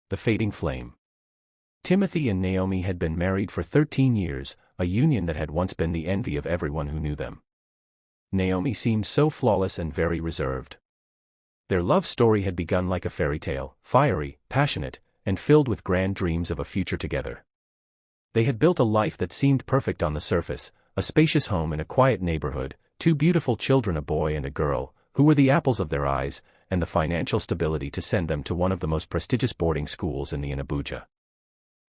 The fading flame. Timothy and Naomi had been married for 13 years, a union that had once been the envy of everyone who knew them. Naomi seemed so flawless and very reserved. Their love story had begun like a fairy tale, fiery, passionate, and filled with grand dreams of a future together. They had built a life that seemed perfect on the surface, a spacious home in a quiet neighborhood, 2 beautiful children, a boy and a girl, who were the apples of their eyes, and the financial stability to send them to one of the most prestigious boarding schools in Abuja.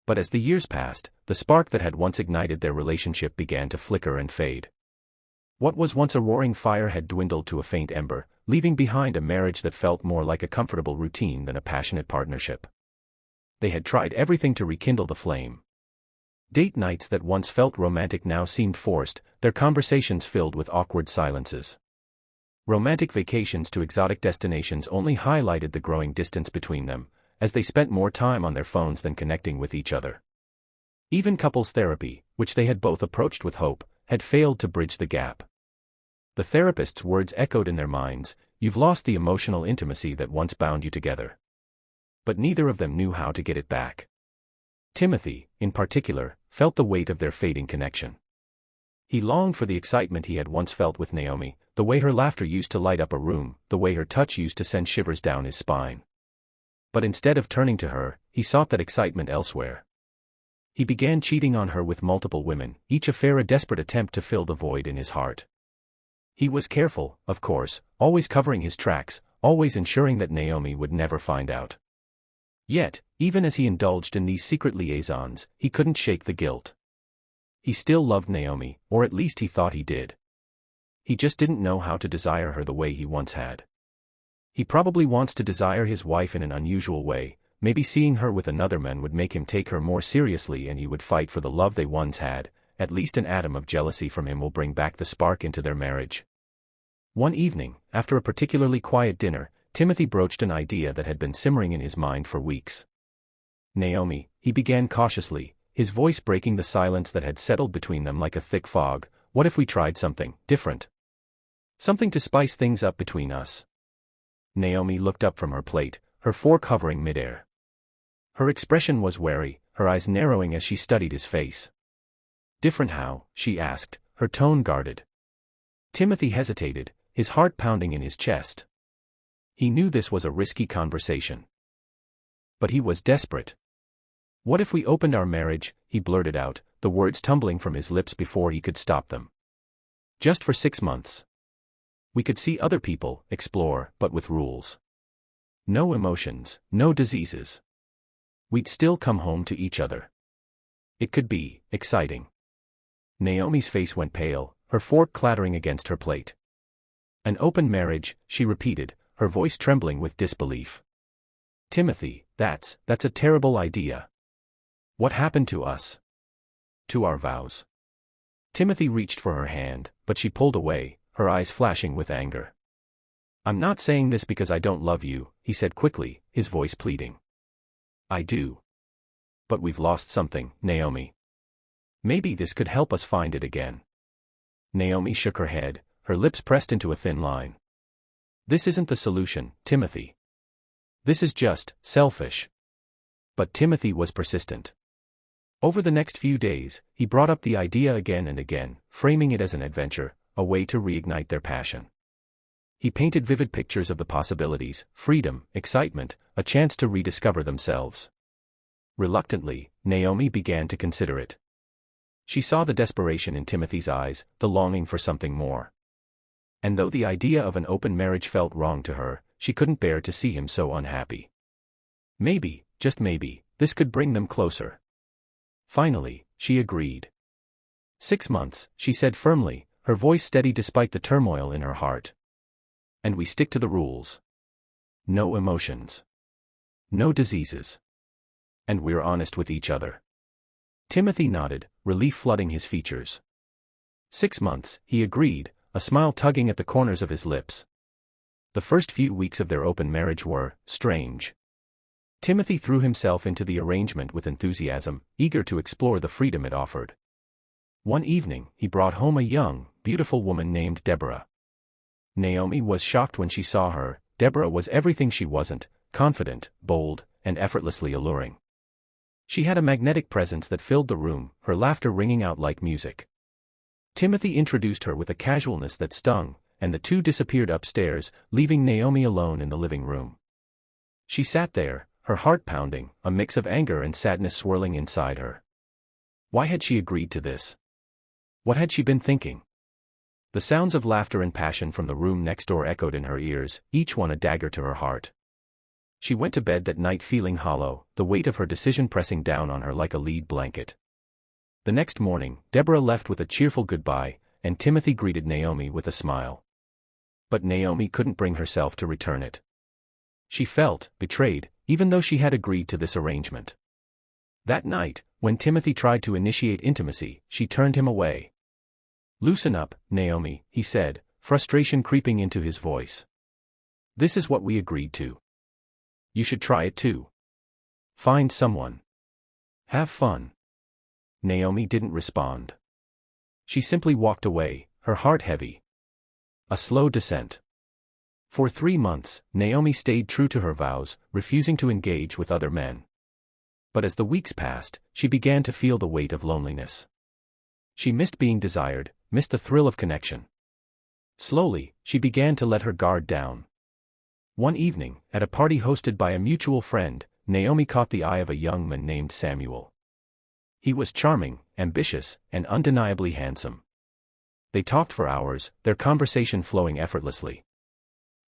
But as the years passed, the spark that had once ignited their relationship began to flicker and fade. What was once a roaring fire had dwindled to a faint ember, leaving behind a marriage that felt more like a comfortable routine than a passionate partnership. They had tried everything to rekindle the flame. Date nights that once felt romantic now seemed forced, their conversations filled with awkward silences. Romantic vacations to exotic destinations only highlighted the growing distance between them, as they spent more time on their phones than connecting with each other. Even couples therapy, which they had both approached with hope, had failed to bridge the gap. The therapist's words echoed in their minds, "You've lost the emotional intimacy that once bound you together." But neither of them knew how to get it back. Timothy, in particular, felt the weight of their fading connection. He longed for the excitement he had once felt with Naomi, the way her laughter used to light up a room, the way her touch used to send shivers down his spine. But instead of turning to her, he sought that excitement elsewhere. He began cheating on her with multiple women, each affair a desperate attempt to fill the void in his heart. He was careful, of course, always covering his tracks, always ensuring that Naomi would never find out. Yet, even as he indulged in these secret liaisons, he couldn't shake the guilt. He still loved Naomi, or at least he thought he did. He just didn't know how to desire her the way he once had. He probably wants to desire his wife in an unusual way, maybe seeing her with another man would make him take her more seriously and he would fight for the love they once had, at least an atom of jealousy from him will bring back the spark into their marriage. One evening, after a particularly quiet dinner, Timothy broached an idea that had been simmering in his mind for weeks. "Naomi," he began cautiously, his voice breaking the silence that had settled between them like a thick fog, "what if we tried something different? Something to spice things up between us?" Naomi looked up from her plate, her fork hovering midair. Her expression was wary, her eyes narrowing as she studied his face. "Different how?" she asked, her tone guarded. Timothy hesitated, his heart pounding in his chest. He knew this was a risky conversation. But he was desperate. "What if we opened our marriage?" he blurted out, the words tumbling from his lips before he could stop them. "Just for 6 months. We could see other people, explore, but with rules. No emotions, no diseases. We'd still come home to each other. It could be exciting." Naomi's face went pale, her fork clattering against her plate. "An open marriage," she repeated, her voice trembling with disbelief. "Timothy, that's a terrible idea. What happened to us? To our vows?" Timothy reached for her hand, but she pulled away, her eyes flashing with anger. "I'm not saying this because I don't love you," he said quickly, his voice pleading. "I do. But we've lost something, Naomi. Maybe this could help us find it again." Naomi shook her head, her lips pressed into a thin line. "This isn't the solution, Timothy. This is just selfish." But Timothy was persistent. Over the next few days, he brought up the idea again and again, framing it as an adventure, a way to reignite their passion. He painted vivid pictures of the possibilities, freedom, excitement, a chance to rediscover themselves. Reluctantly, Naomi began to consider it. She saw the desperation in Timothy's eyes, the longing for something more. And though the idea of an open marriage felt wrong to her, she couldn't bear to see him so unhappy. Maybe, just maybe, this could bring them closer. Finally, she agreed. 6 months, she said firmly, her voice steady despite the turmoil in her heart. And we stick to the rules. No emotions. No diseases. And we're honest with each other. Timothy nodded, relief flooding his features. 6 months, he agreed, a smile tugging at the corners of his lips. The first few weeks of their open marriage were strange. Timothy threw himself into the arrangement with enthusiasm, eager to explore the freedom it offered. One evening, he brought home a young, beautiful woman named Deborah. Naomi was shocked when she saw her. Deborah was everything she wasn't, confident, bold, and effortlessly alluring. She had a magnetic presence that filled the room, her laughter ringing out like music. Timothy introduced her with a casualness that stung, and the two disappeared upstairs, leaving Naomi alone in the living room. She sat there, her heart pounding, a mix of anger and sadness swirling inside her. Why had she agreed to this? What had she been thinking? The sounds of laughter and passion from the room next door echoed in her ears, each one a dagger to her heart. She went to bed that night feeling hollow, the weight of her decision pressing down on her like a lead blanket. The next morning, Deborah left with a cheerful goodbye, and Timothy greeted Naomi with a smile. But Naomi couldn't bring herself to return it. She felt betrayed, even though she had agreed to this arrangement. That night, when Timothy tried to initiate intimacy, she turned him away. "Loosen up, Naomi," he said, frustration creeping into his voice. "This is what we agreed to. You should try it too. Find someone. Have fun." Naomi didn't respond. She simply walked away, her heart heavy. A slow descent. For 3 months, Naomi stayed true to her vows, refusing to engage with other men. But as the weeks passed, she began to feel the weight of loneliness. She missed being desired, missed the thrill of connection. Slowly, she began to let her guard down. One evening, at a party hosted by a mutual friend, Naomi caught the eye of a young man named Samuel. He was charming, ambitious, and undeniably handsome. They talked for hours, their conversation flowing effortlessly.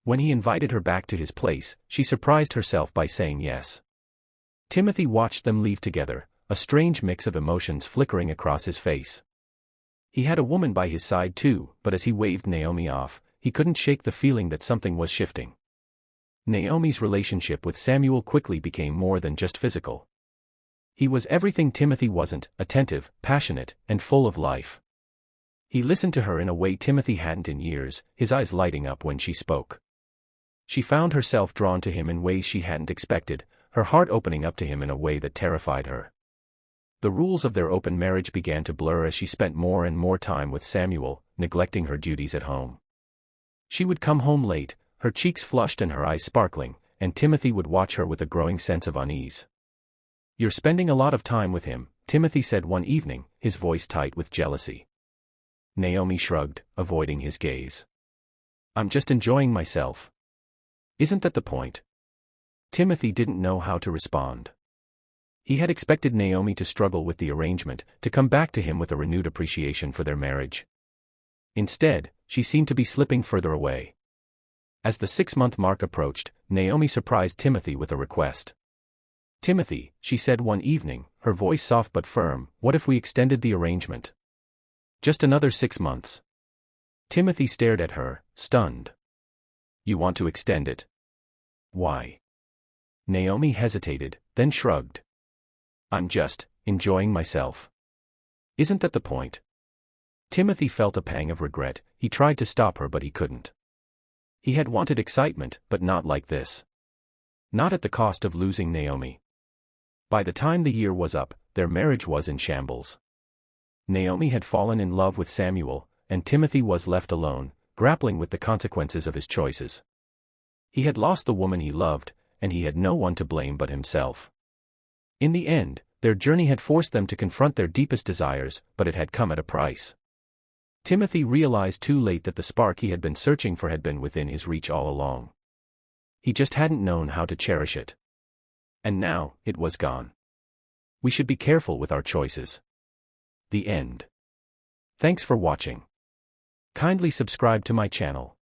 When he invited her back to his place, she surprised herself by saying yes. Timothy watched them leave together, a strange mix of emotions flickering across his face. He had a woman by his side too, but as he waved Naomi off, he couldn't shake the feeling that something was shifting. Naomi's relationship with Samuel quickly became more than just physical. He was everything Timothy wasn't: attentive, passionate, and full of life. He listened to her in a way Timothy hadn't in years, his eyes lighting up when she spoke. She found herself drawn to him in ways she hadn't expected, her heart opening up to him in a way that terrified her. The rules of their open marriage began to blur as she spent more and more time with Samuel, neglecting her duties at home. She would come home late, her cheeks flushed and her eyes sparkling, and Timothy would watch her with a growing sense of unease. "You're spending a lot of time with him," Timothy said one evening, his voice tight with jealousy. Naomi shrugged, avoiding his gaze. "I'm just enjoying myself." "Isn't that the point?" Timothy didn't know how to respond. He had expected Naomi to struggle with the arrangement, to come back to him with a renewed appreciation for their marriage. Instead, she seemed to be slipping further away. As the 6-month mark approached, Naomi surprised Timothy with a request. "Timothy," she said one evening, her voice soft but firm, "what if we extended the arrangement? Just another 6 months." Timothy stared at her, stunned. "You want to extend it? Why?" Naomi hesitated, then shrugged. "I'm just enjoying myself." "Isn't that the point?" Timothy felt a pang of regret. He tried to stop her but he couldn't. He had wanted excitement, but not like this. Not at the cost of losing Naomi. By the time the year was up, their marriage was in shambles. Naomi had fallen in love with Samuel, and Timothy was left alone, grappling with the consequences of his choices. He had lost the woman he loved, and he had no one to blame but himself. In the end, their journey had forced them to confront their deepest desires, but it had come at a price. Timothy realized too late that the spark he had been searching for had been within his reach all along. He just hadn't known how to cherish it. And now, it was gone. We should be careful with our choices. The end. Thanks for watching. Kindly subscribe to my channel.